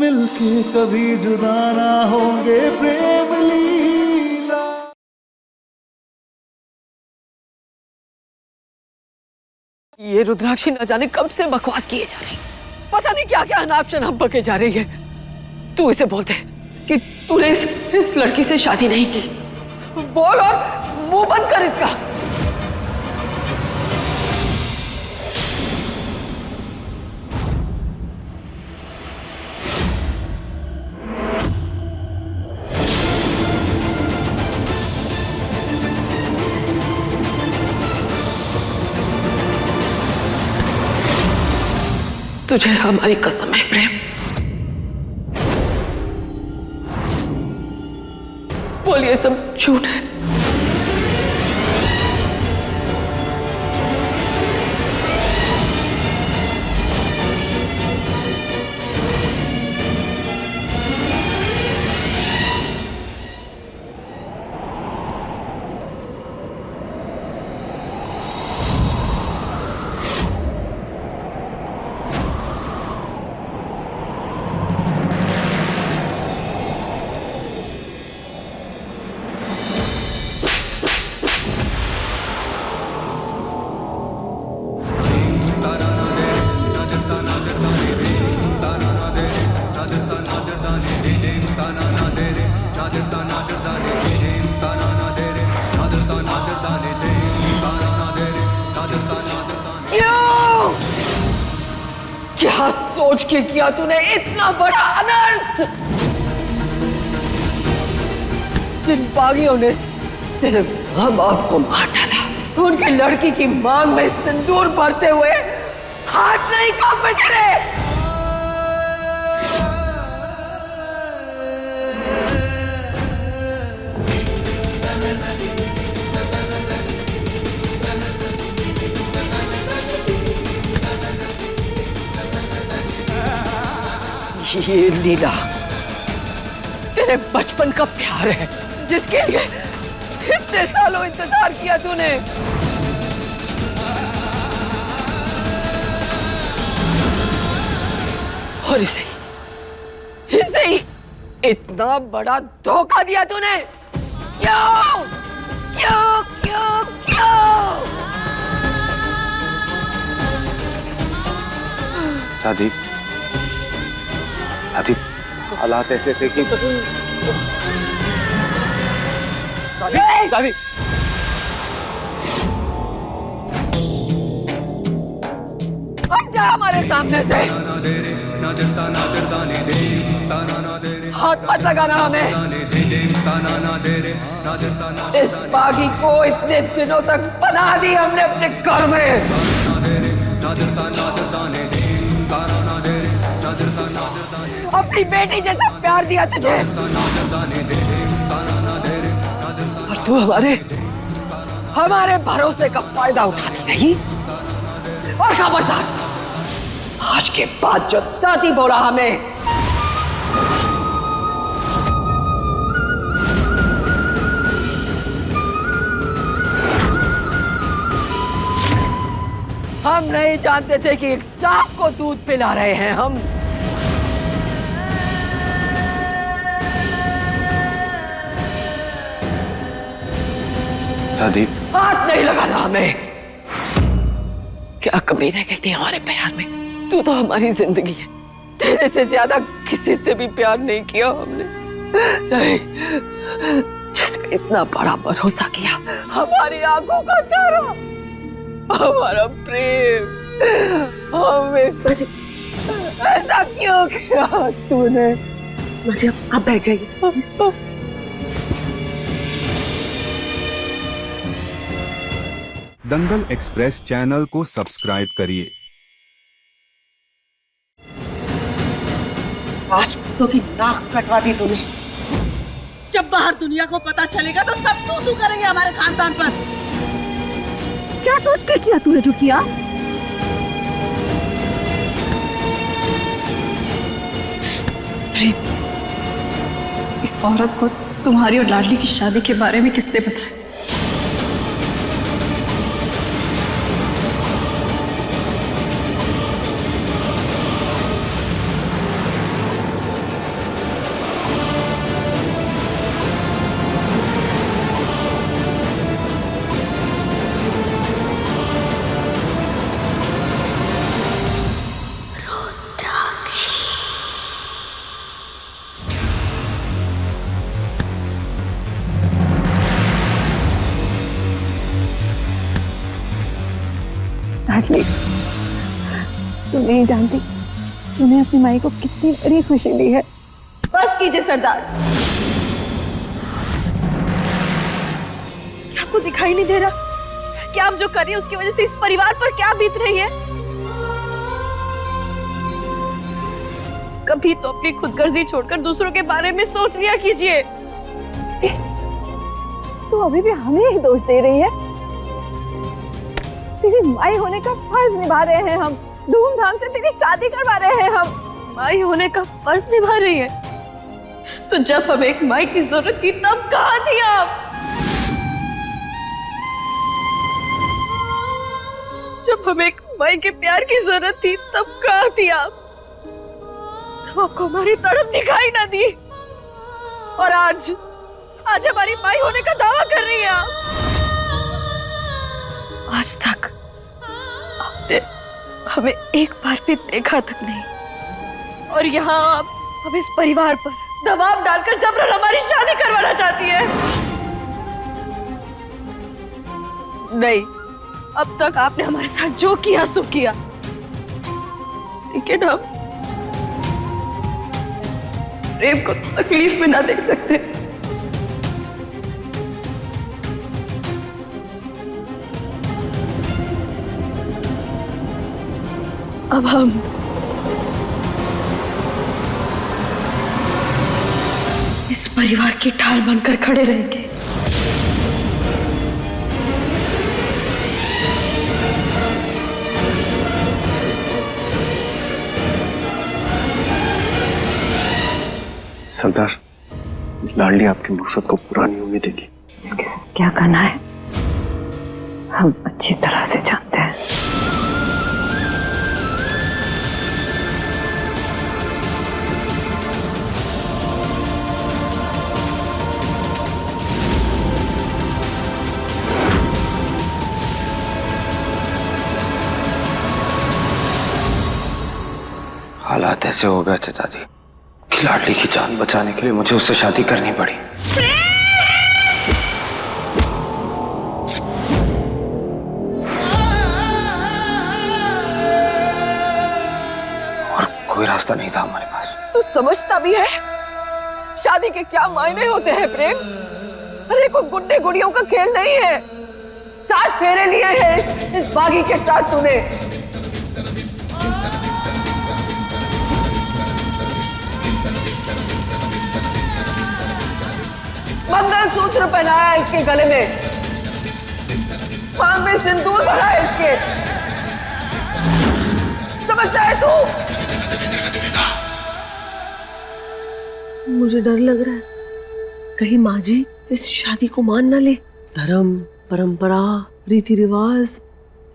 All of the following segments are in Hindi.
मिलके कभी जुदा ना होंगे प्रेम लीला। ये रुद्राक्षी न जाने कब से बकवास किए जा रही, पता नहीं क्या क्या अनाप शनाप बके जा रही है। तू इसे बोल दे कि तूने इस लड़की से शादी नहीं की। बोल और मुंह बंद कर इसका। तुझे हमारी कसम है प्रेम, बोल ये सब झूठ है। क्या सोच के किया तूने इतना बड़ा अनर्थ? जिन बागियों ने तेरे मां बाप को मार डाला, उनकी लड़की की मांग में सिंदूर भरते हुए हाथ नहीं कांपे तेरे। ये लीला तेरे बचपन का प्यार है, जिसके लिए इतने सालों इंतजार किया तूने। और इसे ही इतना बड़ा धोखा दिया तूने। क्यों क्यों क्यों क्यों? दादी, दादी, हालात ऐसे थे कि दादी, हट जा हमारे सामने से। हाथ मत लगाना हमें। इस बागी को इतने दिनों तक बना दी हमने अपने घर में। अपनी बेटी जैसा प्यार दिया तुझे, और तू हमारे भरोसे का फायदा उठाती नहीं। और खबरदार, आज के बाद जो दादी बोला हमें, हम नहीं जानते थे कि एक सांप को दूध पिला रहे हैं हम। दादी, हाथ नहीं लगाना हमें। क्या कमी रह गई थी हमारे प्यार में? तू तो हमारी जिंदगी है, तेरे से ज्यादा किसी से भी प्यार नहीं किया हमने। नहीं, जिसमें इतना बड़ा भरोसा किया, हमारी आंखों का तारा, हमारा प्रेम, हमें ऐसा क्यों किया तूने? मुझे अब बैठ जाइए। दंगल एक्सप्रेस चैनल को सब्सक्राइब करिए। राजपूतों की नाक कटवा दी तूने। जब बाहर दुनिया को पता चलेगा तो सब तू करेंगे हमारे खानदान पर। क्या सोच के किया तूने जो किया? इस औरत को तुम्हारी और लाडली की शादी के बारे में किसने बताया? लाडली, तुम नहीं जानती तूने अपनी माई को कितनी बड़ी खुशी दी है। बस कीजिए सरदार। क्या आपको दिखाई नहीं दे रहा कि आप जो कर रही हैं उसकी वजह से इस परिवार पर क्या बीत रही है? कभी तो अपनी खुदगर्जी छोड़कर दूसरों के बारे में सोच लिया कीजिए। तू अभी भी हमें ही दोष दे रही है। तेरी माई होने का फर्ज निभा रहे हैं हम, धूमधाम से तेरी शादी करवा रहे हैं हम। माई होने का फर्ज निभा रही है, तो जब हमें एक माई की जरूरत थी तब कहाँ थी आप? जब हमें एक माई के प्यार की जरूरत थी तब कहाँ थी आप? तब आपको हमारी तड़प दिखाई ना दी, और आज हमारी माई होने का दावा कर रही है आप। आज तक आपने हमें एक बार भी देखा तक नहीं, और यहाँ आप हम इस परिवार पर दबाव डालकर जबरन हमारी शादी करवाना चाहती है। नहीं, अब तक आपने हमारे साथ जो किया सो किया, लेकिन हम प्रेम को तकलीफ में ना देख सकते। अब हम इस परिवार की ढाल बनकर खड़े रहेंगे। सरदार, लाडली आपके मकसद को पूरा नहीं होने देगी। इसके साथ क्या करना है हम अच्छी तरह से जानते हैं। हालात ऐसे हो गए थे दादी कि लाडली की जान बचाने के लिए मुझे उससे शादी करनी पड़ी। और कोई रास्ता नहीं था हमारे पास। तू समझता भी है शादी के क्या मायने होते हैं प्रेम? अरे कोई गुड्डे गुड़ियों का खेल नहीं है। 7 फेरे लिए हैं इस बागी के साथ तूने। मंगलसूत्र पहनाया इसके गले में, मांग में सिंदूर भरा है इसके। समझता है तू? मुझे डर लग रहा है कहीं माँ जी इस शादी को मान ना ले। धर्म, परंपरा, रीति रिवाज,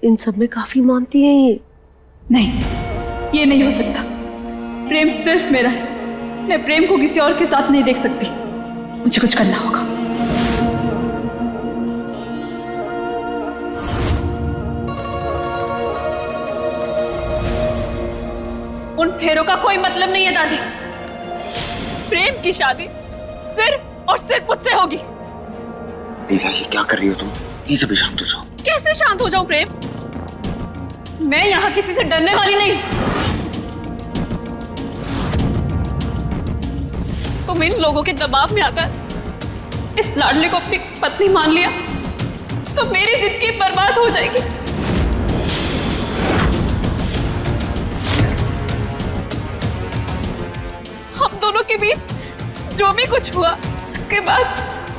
इन सब में काफी मानती है ये। नहीं, ये नहीं हो सकता। प्रेम सिर्फ मेरा है। मैं प्रेम को किसी और के साथ नहीं देख सकती। मुझे कुछ करना होगा। उन फेरों का कोई मतलब नहीं है दादी। प्रेम की शादी सिर्फ और सिर्फ मुझसे होगी। दीदा, ये क्या कर रही हो तुम? प्लीज अभी शांत हो जाओ। कैसे शांत हो जाऊं प्रेम? मैं यहाँ किसी से डरने वाली नहीं। तुम इन लोगों के दबाव में आकर इस लाडली को अपनी पत्नी मान लिया तो मेरी जिंदगी बर्बाद हो जाएगी। हम दोनों के बीच जो भी कुछ हुआ उसके बाद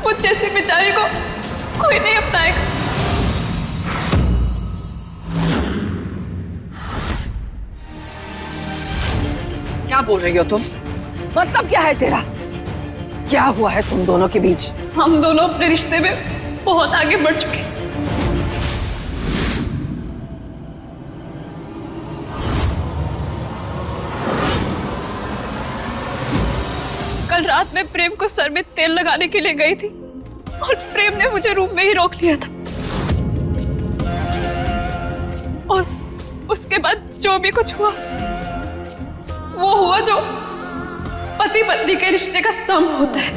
मुझ जैसी बेचारी को कोई नहीं अपनाएगा। क्या बोल रही हो तुम? मतलब क्या है तेरा? क्या हुआ है तुम दोनों के बीच? हम दोनों अपने रिश्ते में बहुत आगे बढ़ चुके हैं। कल रात में प्रेम को सर में तेल लगाने के लिए गई थी और प्रेम ने मुझे रूम में ही रोक लिया था। और उसके बाद जो भी कुछ हुआ वो हुआ जो पति पत्नी के रिश्ते का स्तंभ होता है।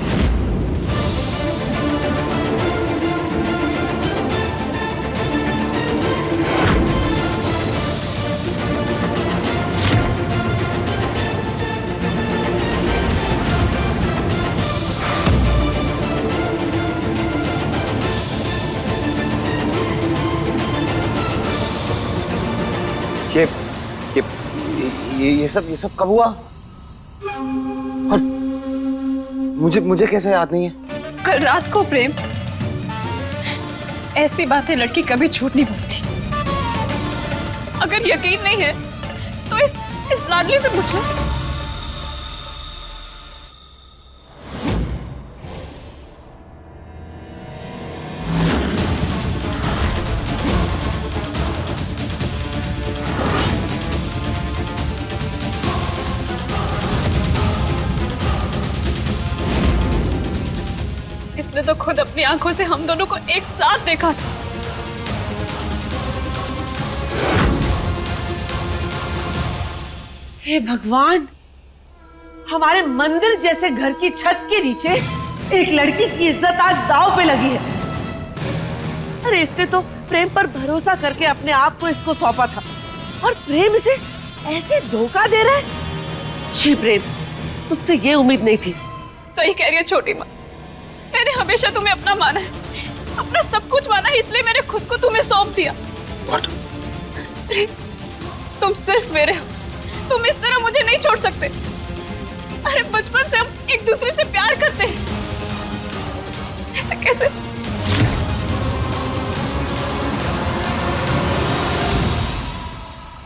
ये सब कब हुआ? और मुझे कैसे याद नहीं है? कल रात को प्रेम। ऐसी बातें लड़की कभी झूठ नहीं बोलती। अगर यकीन नहीं है तो इस लाडली से पूछ लो। इसने तो खुद अपनी आंखों से हम दोनों को एक साथ देखा था। हे भगवान, हमारे मंदिर जैसे घर की छत के नीचे एक लड़की की इज्जत आज दांव पे लगी है। अरे इसने तो प्रेम पर भरोसा करके अपने आप को इसको सौंपा था और प्रेम इसे ऐसे धोखा दे रहा है। छी प्रेम, तुझसे ये उम्मीद नहीं थी। सही कह रही है छोटी माँ। मैंने हमेशा तुम्हें अपना माना है, अपना सब कुछ माना है, इसलिए मैंने खुद को तुम्हें सौंप दिया। प्रेम, तुम सिर्फ मेरे हो। तुम इस तरह मुझे नहीं छोड़ सकते। अरे बचपन से हम एक दूसरे से प्यार करते हैं, ऐसे कैसे?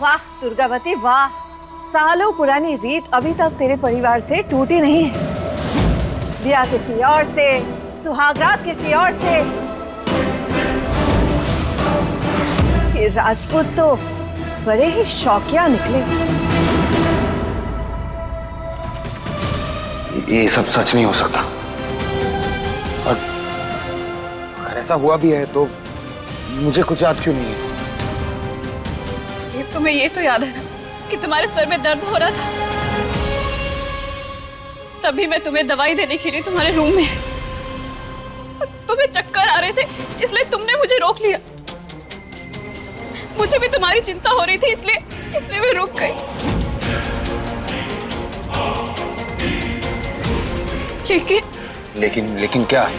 वाह दुर्गावती वाह, सालों पुरानी रीत अभी तक तेरे परिवार से टूटी नहीं है। ब्याह किसी और से, सुहागरात किसी और से। ये राजपूत तो बड़े ही शौकिया निकले। ये सब सच नहीं हो सकता। और अगर ऐसा हुआ भी है तो मुझे कुछ याद क्यों नहीं है? तुम्हें ये तो याद है ना कि तुम्हारे सर में दर्द हो रहा था, तभी मैं तुम्हें दवाई देने के लिए तुम्हारे रूम में, तुम्हें चक्कर आ रहे थे इसलिए तुमने मुझे रोक लिया। मुझे भी तुम्हारी चिंता हो रही थी इसलिए मैं रुक गई। लेकिन क्या?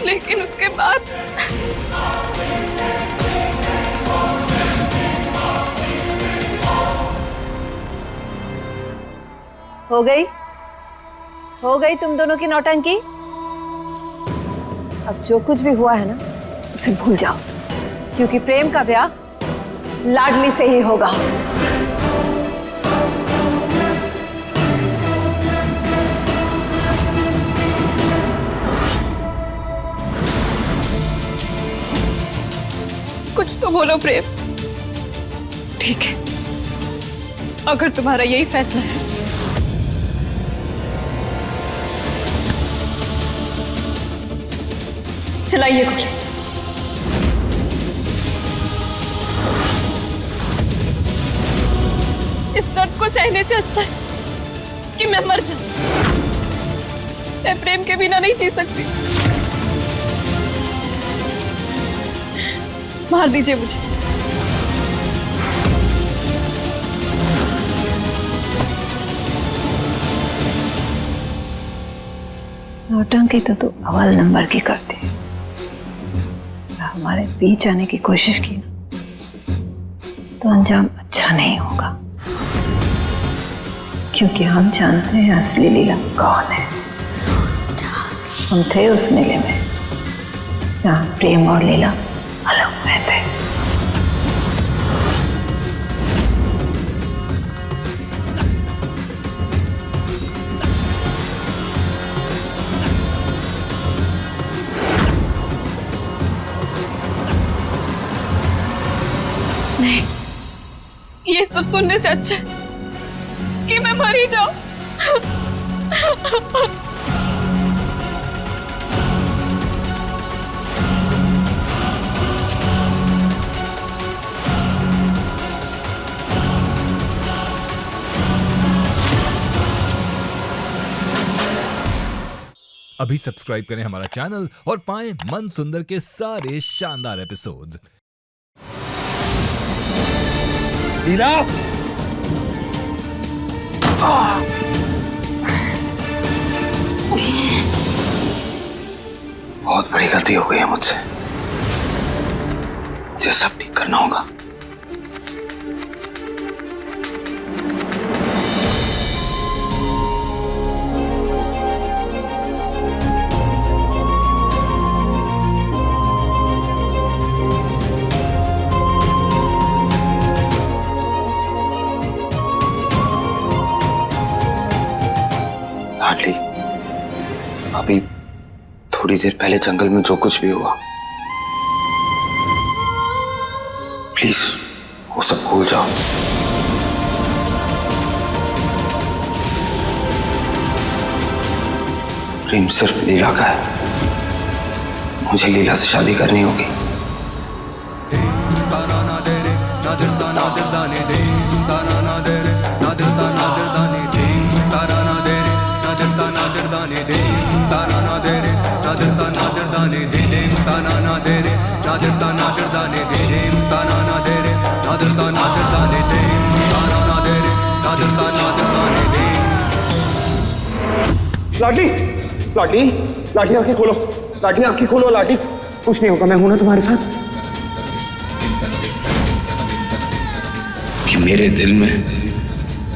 लेकिन उसके बाद हो गई तुम दोनों की नौटंकी। अब जो कुछ भी हुआ है ना उसे भूल जाओ, क्योंकि प्रेम का ब्याह लाडली से ही होगा। कुछ तो बोलो प्रेम। ठीक है, अगर तुम्हारा यही फैसला है चलाइए गोली। इस दर्द को सहने से अच्छा है कि मैं मर जाऊं। मैं प्रेम के बिना नहीं जी सकती। मार दीजिए मुझे। नौटंकी तो तू अव्वल नंबर की करती है। हमारे बीच आने की कोशिश की तो अंजाम अच्छा नहीं होगा, क्योंकि हम जानते हैं असली लीला कौन है। हम थे उस मेले में जहाँ प्रेम और लीला अलग हुए थे। नहीं, ये सब सुनने से अच्छा है कि मैं मर ही जाऊं। अभी सब्सक्राइब करें हमारा चैनल और पाएं मन सुंदर के सारे शानदार एपिसोड्स। लीला! बहुत बड़ी गलती हो गई है मुझसे। मुझे सब ठीक करना होगा। लाडली, अभी थोड़ी देर पहले जंगल में जो कुछ भी हुआ, प्लीज वो सब भूल जाओ। प्रेम सिर्फ लीला का है, मुझे लीला से शादी करनी होगी। लाडली, लाडली, लाडली आंखें खोलो, लाडली आंखें खोलो, लाडली कुछ नहीं होगा, मैं हूं ना तुम्हारे साथ। कि मेरे दिल में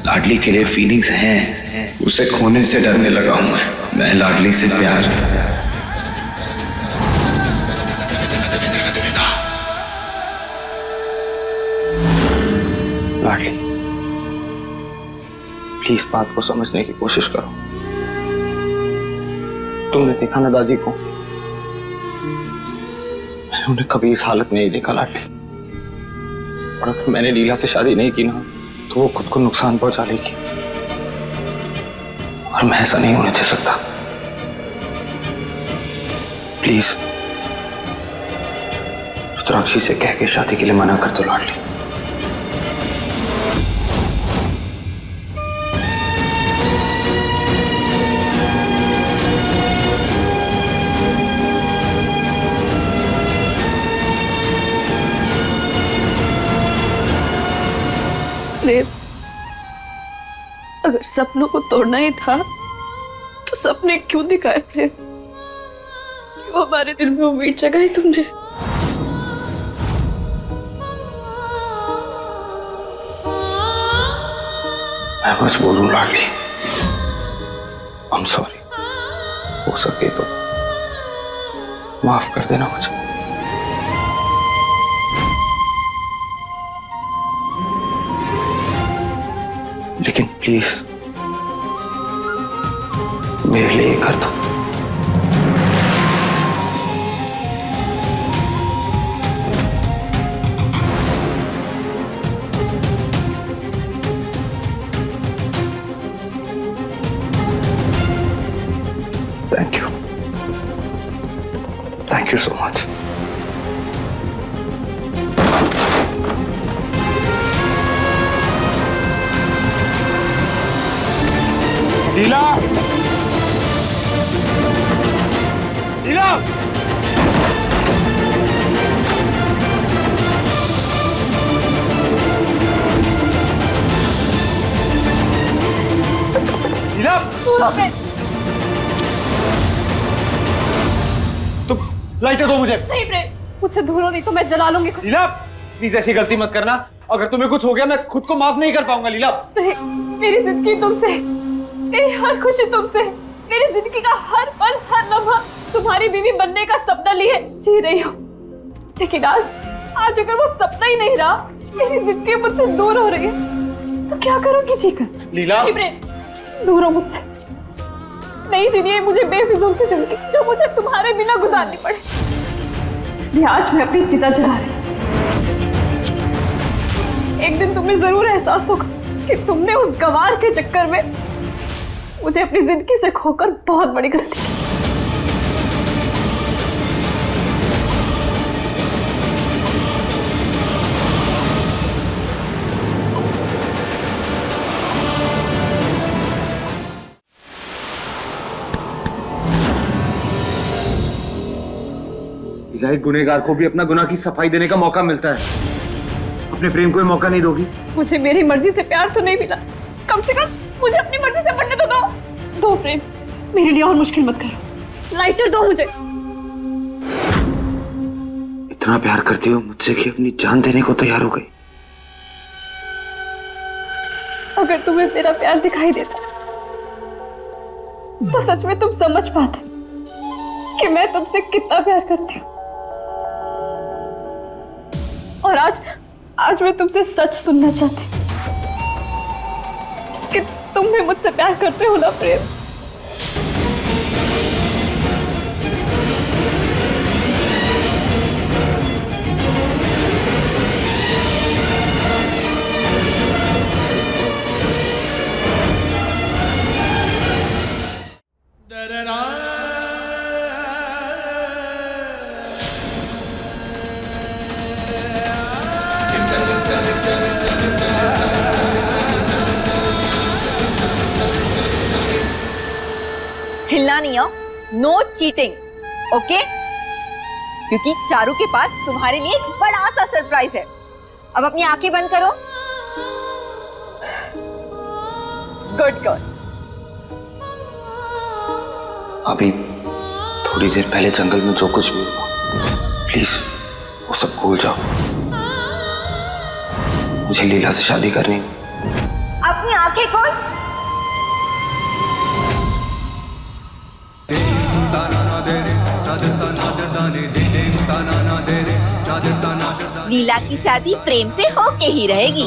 लाडली के लिए फीलिंग्स हैं, उसे खोने से डरने लगा हूं मैं लाडली से प्यार। लाडली प्लीज बात को समझने की कोशिश करो। तुमने देखा ना दादी को, मैंने उन्हें कभी इस हालत में नहीं देखा लाडली। और अगर मैंने लीला से शादी नहीं की ना, तो वो खुद को नुकसान पहुंचा लेगी, और मैं ऐसा नहीं होने दे सकता। प्लीज रुद्राक्षी से कह के शादी के लिए मना कर दो लाडली। प्रेम, अगर सपनों को तोड़ना ही था तो सपने क्यों दिखाए प्रेम? क्यों हमारे दिल में उम्मीद जगाई तुमने? मैं कुछ बोलूं लाडली, I'm sorry। हो सके तो माफ कर देना मुझे। लेकिन प्लीज मेरे लिए कर दो। Thank you so much. Leela, Leela, Leela, तुम लाइटर दो मुझे। नहीं प्रेम, मुझसे दूर नहीं तो मैं जला लूंगी। लीला प्लीज ऐसी गलती मत करना, अगर तुम्हें कुछ हो गया मैं खुद को माफ नहीं कर पाऊंगा। लीला मेरी जिंदगी तुमसे, मेरी हर खुशी तुमसे, मेरी जिंदगी का हर पल हर लम्हा तुम्हारी बीवी बनने का सपना लिए जी रही हूँ। लेकिन आज अगर वो सपना ही नहीं रहा, मेरी जिंदगी मुझसे दूर हो रही है, तो क्या करोगी जीकर? लीला दूर हो मुझसे, नहीं जीनी है मुझे बेफिजूल की जिंदगी जो मुझे तुम्हारे बिना गुजारनी पड़े। इसलिए आज मैं अपनी चिता जला रही हूँ। एक दिन तुम्हें जरूर एहसास होगा कि तुमने उस गंवार के चक्कर में मुझे अपनी जिंदगी से खोकर बहुत बड़ी गलती की। एक गुनहगार को भी अपना गुनाह की सफाई देने का मौका मिलता है, अपने प्रेम को मौका नहीं दोगी? मुझे मेरी मर्जी से प्यार तो नहीं मिला, कम से कम मुझे अपनी मर्जी से बनने तो दो प्रेम, मेरे लिए और मुश्किल मत करो। लाइटर दो मुझे। इतना प्यार करती हो मुझसे कि अपनी जान देने को तैयार हो गई। अगर तुम्हें मेरा प्यार दिखाई देता तो सच में तुम समझ पाते कि मैं तुमसे कितना प्यार करती हूँ। और आज मैं तुमसे सच सुनना चाहती हूँ कि तुम भी मुझसे प्यार करते हो ना प्रेम? हिलना नहीं हो, नो चीटिंग, ओके? क्योंकि चारू के पास तुम्हारे लिए एक बड़ा सा सरप्राइज है। अब अपनी आंखें बंद करो। Good girl. अभी थोड़ी देर पहले जंगल में जो कुछ भी हुआ, प्लीज वो सब भूल जाओ। मुझे लीला से शादी करनी है। अपनी आंखें खोल। लीला की शादी प्रेम से होके ही रहेगी।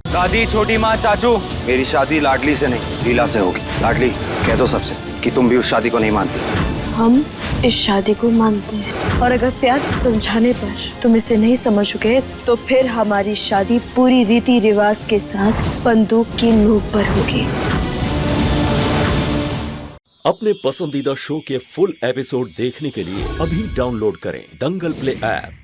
दादी, छोटी माँ, चाचू, मेरी शादी लाडली से नहीं लीला से होगी। लाडली, कह दो सबसे कि तुम भी उस शादी को नहीं मानती। हम इस शादी को मानते हैं, और अगर प्यार से समझाने पर तुम इसे नहीं समझोगे तो फिर हमारी शादी पूरी रीति रिवाज के साथ बंदूक की नोक पर होगी। अपने पसंदीदा शो के फुल एपिसोड देखने के लिए अभी डाउनलोड करें दंगल प्ले ऐप।